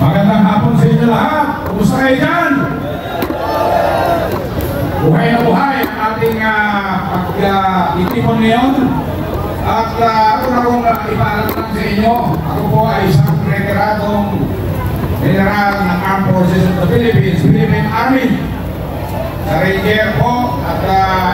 Magandang hapon sa inyo lahat. Kumusta kayo dyan? Buhay na buhay ang ating pag-itipon ngayon. At ako na kong ipaalam lang sa inyo. Ako po ay isang retiradong general ng Armed Forces of the Philippines, Philippine Army. Sa Ranger po at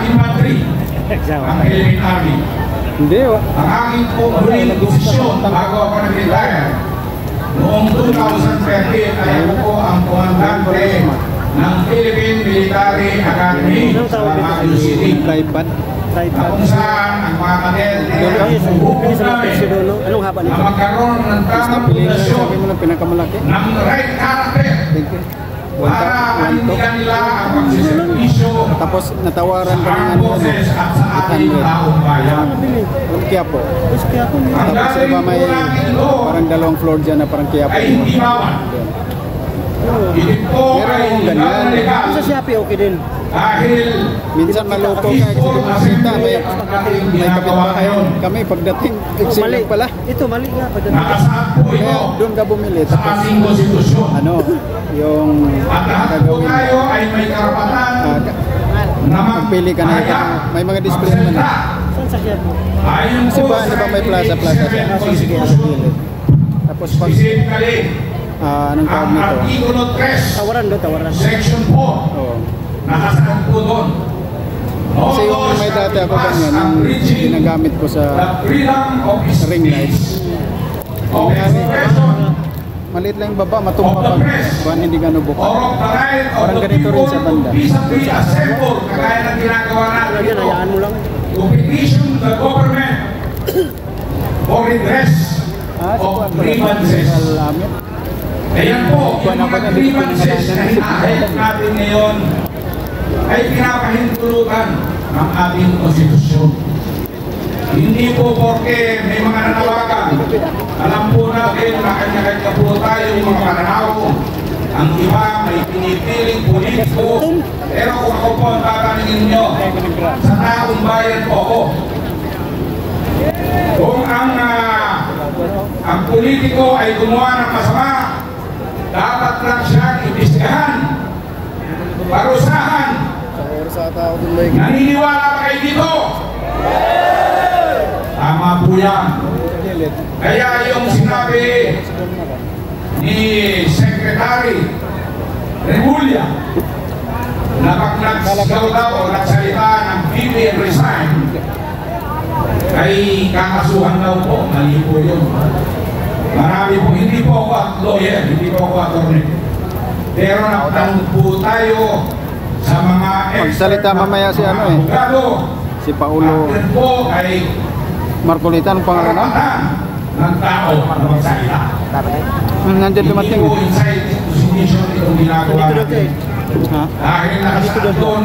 Infantry ng Philippine Army. Ang aking po huling posisyon bago ako nag-retire noong 2013 ay ako po ang komandante ng Philippine Military Academy sa Baguio City. Na kung saan ang mga kadete ay sumubok namin na magkaroon ng tamang pundasyon ng right character para panindigan nila ang pagsiservisyo tapos natawaran sa ka ng armed forces at sa ating taong bayan. Quiapo. Ang Tapos galing ba may po natin ito parang dalawang floor dyan na parang Quiapo. ay hindi bawal. Ito po Meron ay akong legal na ganyan. legal Sa Shopee, okay din. dahil Minsan maloko ka kasi makita may kapitbahay kami pagdating excellent pala. Ito, mali nga. nakasaad po ito Kaya doon ka bumili sa tapos ating konstitusyon. ano yung At lahat po gagawin tayo ay may karapatan na magpili ka na may mga display naman. Saan sa Shopee? Ayon Kasi po ba ano ba may plaza siya? Sige. Tapos pag Specifically, anong tawag ang nito? Artikulo 3, Tawaran doon, tawaran. Section 4, Oh. nakasaad po doon. Kasi yung may dati ako ganyan, yung ginagamit ko sa the freedom of ring light. of expression Maliit lang yung baba, matumba pag buwan hindi gano'n or buka. of the right of Parang the ganito rin people sa banda. to peaceably assemble, kagaya ng ginagawa natin Yan, ito, hayaan mo lang. to petition the government for redress of grievances. Amin. Ayan po, yung mga grievances na hinahayag natin ngayon ay pinapahintulutan ng ating konstitusyon. Hindi po porque may mga nanawagan. Alam po natin na kanya-kanya po tayo yung mga pananaw. Ang iba may pinipiling politiko. Pero kung ako po ang tatanungin nyo, sa taong bayan po ako. Kung ang politiko ay gumawa ng masama, dapat lang siyang imbestigahan, parusahan. Naniniwala ba kayo dito? Tama po yan. Kaya yung sinabi ni Secretary Remulla na pag nagsigaw daw o nagsalita ng BBM resign ay kakasuhan daw po. Mali po yun. Marami po, hindi po ako lawyer, hindi po ako attorney. Pero nagtanong po tayo sa mga Magsalita mamaya si ano eh, si Paulo at yun po ay Marcolita, anong pangalan na? karapatan ng tao na magsalita. Nandiyan dumating. Hindi po inside institution itong ginagawa Dito natin. Ha? Dahil nakasaad doon,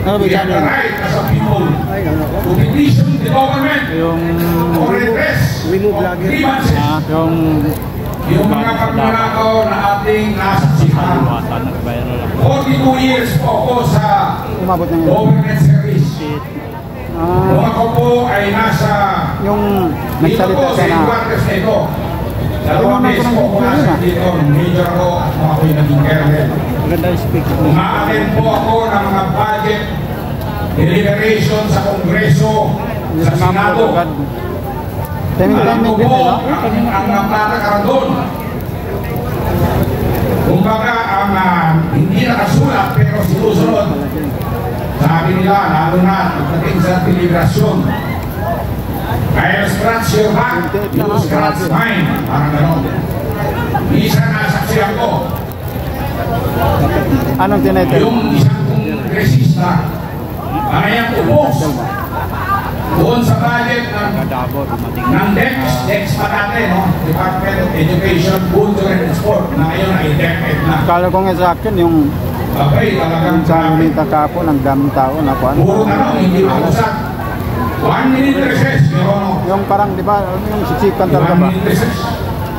Ano ba we have dyan? the right as a people Ay, ano ko? to petition the government Yung for redress remove of vlogger. grievances. yung Yung mga pagnanakaw na ating nasaksihan. 42 years po ako sa umabot na yun. government service. Nung Ah, ako po ay nasa yung dito nagsalita po ka sa na headquarters na ito. Dalawang Tinanong ko beses ng po ako video nasa yun, dito. Major ako at ako'y naging colonel. ganda yung speak. Umaaten po ako ng mga budget deliberation sa Kongreso, sa Senado. Alam Timing ko din, po no? ang napatakaran doon. Kumbaga, hindi nakasulat pero sinusunod. Sabi nila, lalo na pagdating sa deliberasyon. Kaya scratch your back, you scratch mine. Parang gano'n. Minsan nasaksiyan ko, Anong tinitin? yung isang kongresista, kanyang ubos doon sa budget ng DEX pa dati, no? Department of Education, Culture and Sport, na ngayon ay DepEd na. Kala ko nga sa akin yung Abay, talagang sa Unita Kapo, ng daming tao na kuan. puro tanong, hindi mausap. 1 minute recess, pero no? Yung parang, di ba, yung siksikan talaga 1 ba? minute recess.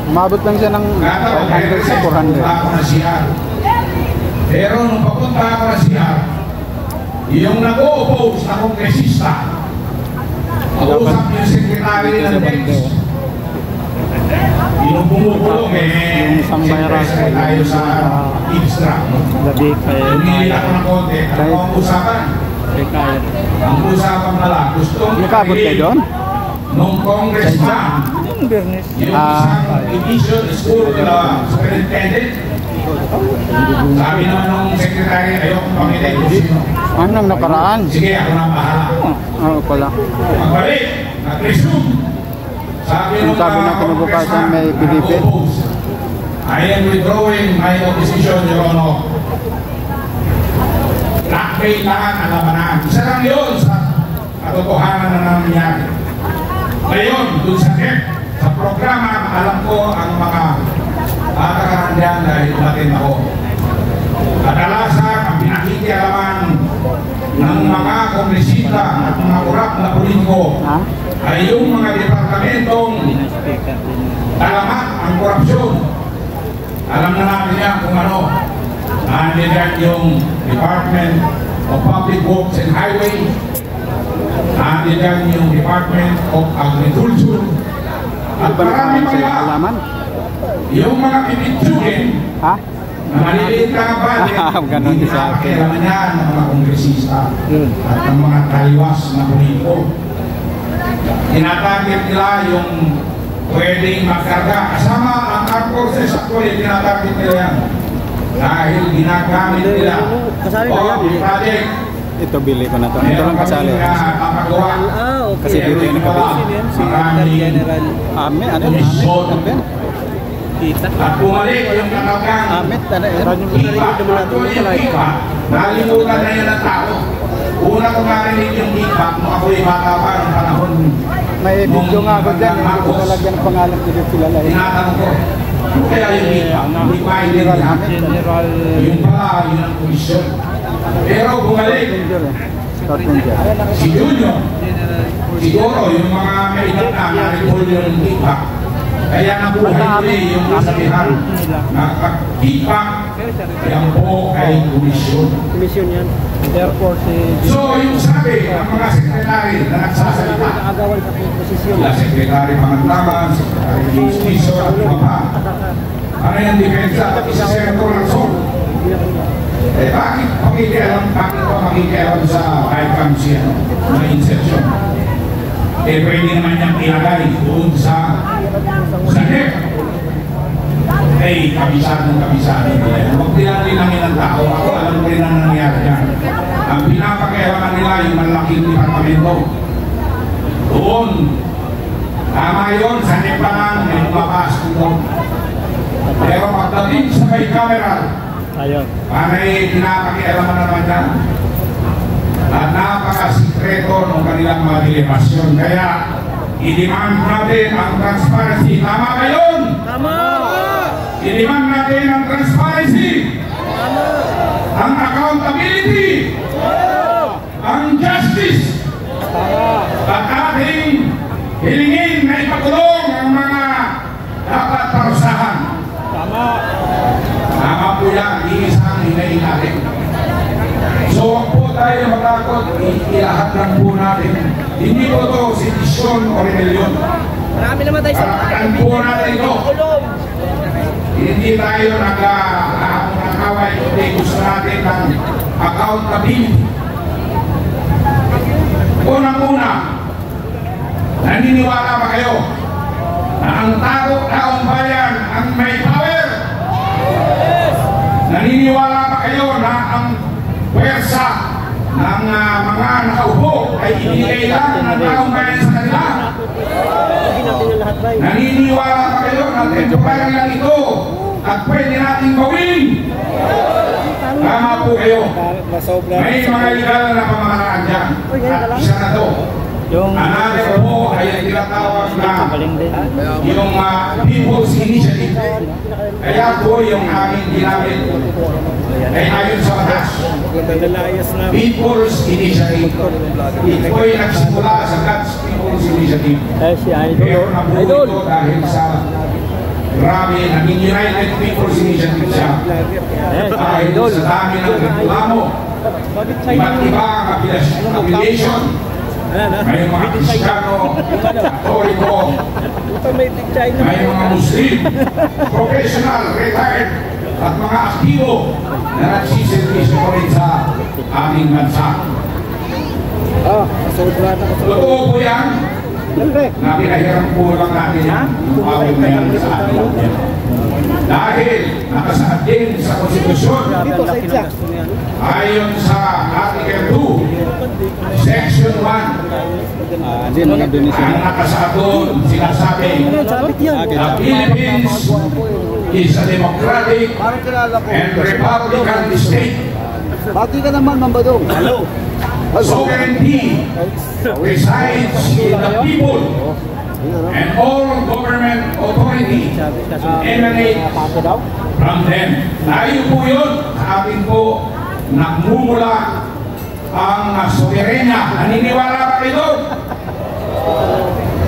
Umabot lang siya ng Gata, 500 sa 400. punta ako na siya. Pero nung papunta ako na siya, yung nag-o-oppose na kongresista, mag-usap yung sekretary ng DEX. Yung bumubulong Yung isang siyempre, bayarang sakay tayo sa eavesdrop. gabi kay Tumili ako ng konti. Ano ang usapan? kaya. Ang usapan pala, gustong Nakabot kayo doon? nung congressman, Yung Bernes. yung isang division school superintendent. Sabi naman nung secretary, ayokong pamilay kung sino. Anong nakaraan? Sige, ako na bahala. Oo pala. Pagbalik, nag-resume. Sabi nung Sabi ng kinabukasan, may bilipid. I am withdrawing my opposition, Your Honor. Blackmail lahat ang labanan. Isa lang yun sa katotohanan na nangyari. Ngayon, dun sa NEP, sa programa, alam ko ang mga kakarandian dahil umatin ako. Kadalasan, ang pinakikialaman ng mga kongresista at mga kurap na politiko ay yung mga departamentong talamak ang korupsyon. Alam na natin yan kung ano. Nandiyan yung Department of Public Works and Highway. Nandiyan yung Department of Agriculture. At marami pa Alaman? yung mga pipitsuhin Ha? na maliliit na budget, Ganon hindi din sa akin. napakialaman yan ng mga kongresista Yun. at ng mga taliwas na politiko. Tinatarget nila yung pwedeng magkarga. Kasama ang armed forces, actually tinatarget nila yan. Dahil ginagamit nila Kasali na yan, o project. Ito bili ko na to. Ito lang kasali. Papagawa. Ah, okay. Kasi dito yung nakabili. Maraming General Ame, ano? komisyon. Ame? Kita. At bumalik yung kanagang Ame, ano? iba. Actually yung iba, nalimutan na yan ang tao. Una ko marinig yung iba, nung ako'y bata pa ng panahon. May video nga ako dyan. Hindi ko talagyan ng pangalan ko dito kilala. Tinatanong ko, ano kaya yung iba? Hindi pa hindi General Yung pala, yun ang komisyon. Pero bumalik, si Junior, siguro yung mga may edad na naripol yung kickback. Kaya nabuhay ulit yung kasabihan na pag-kickback, yan po ay komisyon. Commission yan. Therefore, si So yung sabi ng mga sekretary na nagsasalita, agawan sa posisyon. sila sekretary Pangandaman, sekretary Justice at iba pa. Ano yung depensa at isa senator ng SOL? Bakit ko makikialam sa ICAM siya na insertion? Pwede naman niyang ilagay doon sa NEP. Kabisadong nila yan. Huwag din lang ilang tao. Ako alam ko rin ang nangyari yan. Ang pinapakialaman nila yung malaking departamento. Doon. Tama yun, sa NEP pa lang, may lumabas doon. Pero pagdating sa may camera, panay pinapakialaman naman yan. At napakasikreto ng kanilang mga delegasyon. Kaya, i-demand natin ang transparency. Tama ba yun? Tama! I-demand natin ang transparency. Tama! Ang accountability. Ang justice. At ating hilingin na ipakulong ang mga dapat parusahan. Tama po yan, isang hinahinahing. So huwag po tayo matakot, ilahat lang po natin. Hindi po ito sedisyon o rebellion. Marami naman tayo sa Karapatan po natin ito. Hindi tayo nag-away, hindi gusto natin ng accountability. Unang-una, naniniwala ba kayo na ang taong bayan ang may power? Naniniwala ba kayo na ang pwersa ng mga nakaupo ay ibigay lang ng taong bayan sa kanila? Naniniwala ba kayo na temporary lang ito at pwede nating gawin? Tama po kayo. May mga legal na pamamaraan dyan. At isa na to. Another po ay ang tinatawag na yung People's Initiative. Kaya po yung aming ginamit ay ayon sa batas. People's Initiative. Ito ay nagsimula sa God's People's Initiative. Pero nabuo ito dahil sa grabe, naging United People's Initiative siya. Dahil sa dami ng reklamo, iba't iba ang affiliation, may mga Kristiyano, Katoliko, Automatic China. may mga Muslim, professional, retired, at mga aktibo na nagsiservisyo ko rin sa aming bansa. Sobra na ko. Totoo po yan, na pinahiram po lang natin ang awit na yan sa ating yan. Dahil nakasaad din sa konstitusyon, Dito sa isa. ayon sa Article 2, Section 1, Hindi, mga donation. ang nakasaad doon, sinasabi, Sabit yan. the Philippines is a democratic and republican state. Bati ka naman, Mambadong. Hello. Sovereignty resides in the people, and all government authority emanate from them. Tayo po yun, sa atin po nagmumula ang soberenya. Naniniwala ba kayo doon?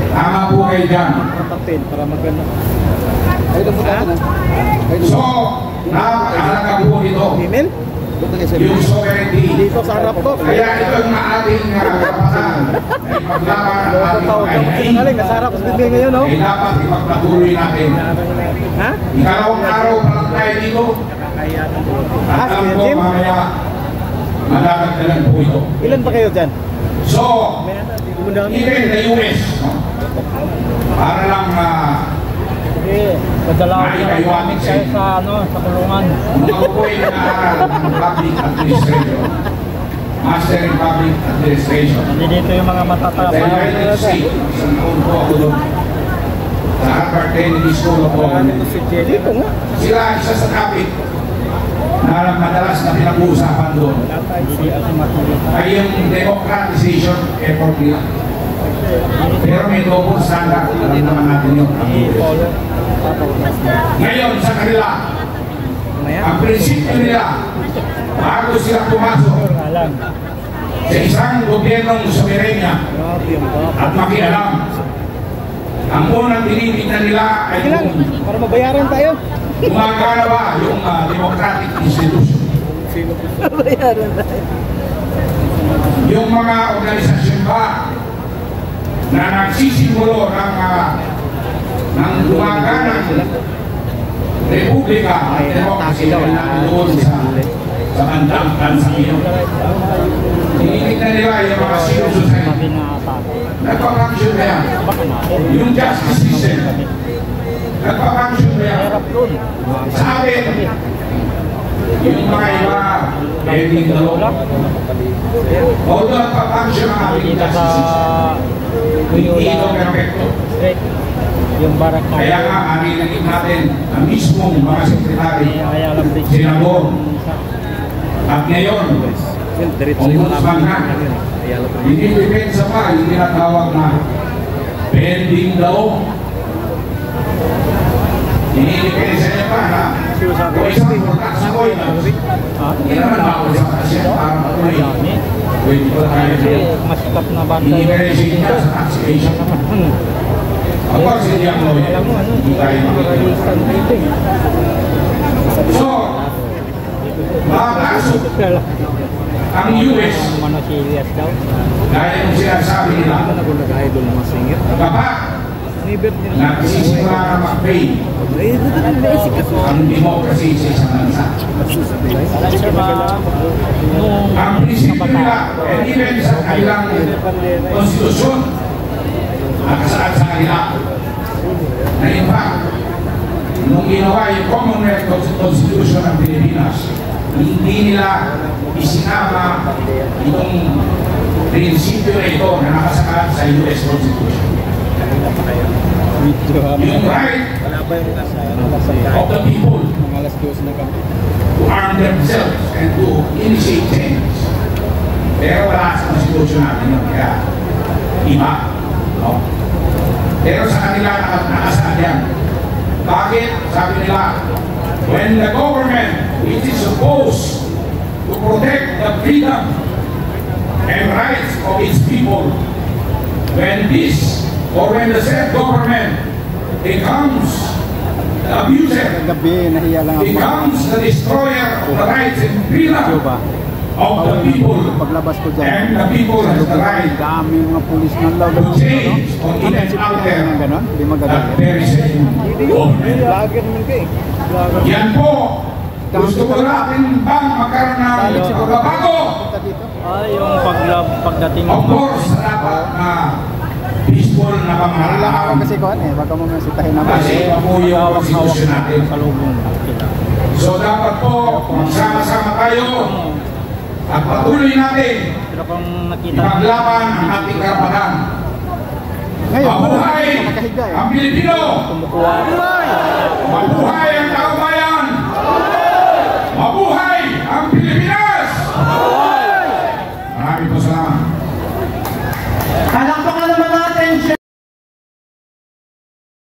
Tama po kayo dyan. Papel para maganda. So, napakahalaga po ito, Email? yung sovereignty. Dito sa harap ko. Kaya ito ang ating karapatan ay paglaban ng ating kainain. Galing, nasa harap ko sa bibig ngayon, no? Ay dapat ipagpatuloy natin. Ha? Ikalawang araw pa lang tayo dito. At alam ko mamaya madadagdagan po ito. Ilan pa kayo dyan? So, even the US, no? Para lang Padala Ay, kayo aming kayo sa kulungan. mga po ay nag-aaral ng public administration, Master in Public Administration. Nandito yung mga Sa matatapang. United States, isang taon po ako doon. Sa Harvard Kennedy School of Government. Dito nga. Sila isa sa topic na madalas na pinag-uusapan doon ay yung democratization effort nila. Pero may double standard, alam naman natin yung ngayon sa kanila, ang prinsipyo nila, bago sila pumasok sa isang gobyernong soberenya at makialam, ang unang tinitignan nila ay kung Para mabayaran tayo. gumagana ba yung democratic institution. Mabayaran tayo. Yung mga organisasyon ba na nagsisimulo ng gumaganang republika at democracy na nandoon sa bandang bansa niyo. Tinitignan nila yung mga civil society. Nagpapangsyon na yan. Yung justice system. Nagpapangsyon na yan. Sa atin, yung mga iba, pending the law. Although nagpapangsyon ang ating justice system, hindi ito perfecto. Yung barak Kaya nga, arinig natin ang mismong mga sekretary, senador, at ngayon, ombudsman na, hindi depensa pa, yung tinatawag na pending the law. Dinidepensa niya pa na kung isang portas na oil, hindi naman bawal sa kasya para matuloy. Pwede pa tayo masikap na banda dinidepensa niya sa taxation. Kapag hindi ang lawyer, hindi tayo makikita. So, makakasok ang US dahil kung sinasabi nila kapag nagsisimula na mag-fail ang democracy sa isang bansa. Ang prinsipyo nila, and even sa kanilang konstitusyon, nakasaad sa kanila na in fact, nung ginawa yung Commonwealth Constitution ng Pilipinas, hindi nila isinama itong prinsipyo na ito na nakasaad sa US Constitution. Yung right of the people to arm themselves and to initiate change. Pero wala sa Constitution natin yun, kaya iba. No? Pero sa kanila nakasaad yan. Bakit? Sabi nila, when the government which is supposed to protect the freedom and rights of its people, when this or when the said government becomes the abuser, Gabi, nahiya lang ako. becomes the destroyer of the rights and freedom of the people Paglabas ko dyan, and the people sa has the lugar, right dami mga pulis ng law. to change or Ano, even si out there ng ganon? Di that magagalit. there is a government. Vlogger naman ka eh. Vlogger. Yan po, gusto ko natin bang magkaroon ng Balik siguro pagbabago? punta dito. Yung pagdating Of course, dapat na peaceful na Kailangan ko pamahalaan. kasi kuhan eh, baka mo sitahin naman. Kasi ito po yung konstitusyon natin. Salubong kita. So dapat po, magsama-sama tayo at patuloy natin Pero kung nakita ipaglaban ang ating karapatan. Ngayon, Mabuhay nakahiga eh. ang Pilipino! kumukuha. Mabuhay ang tao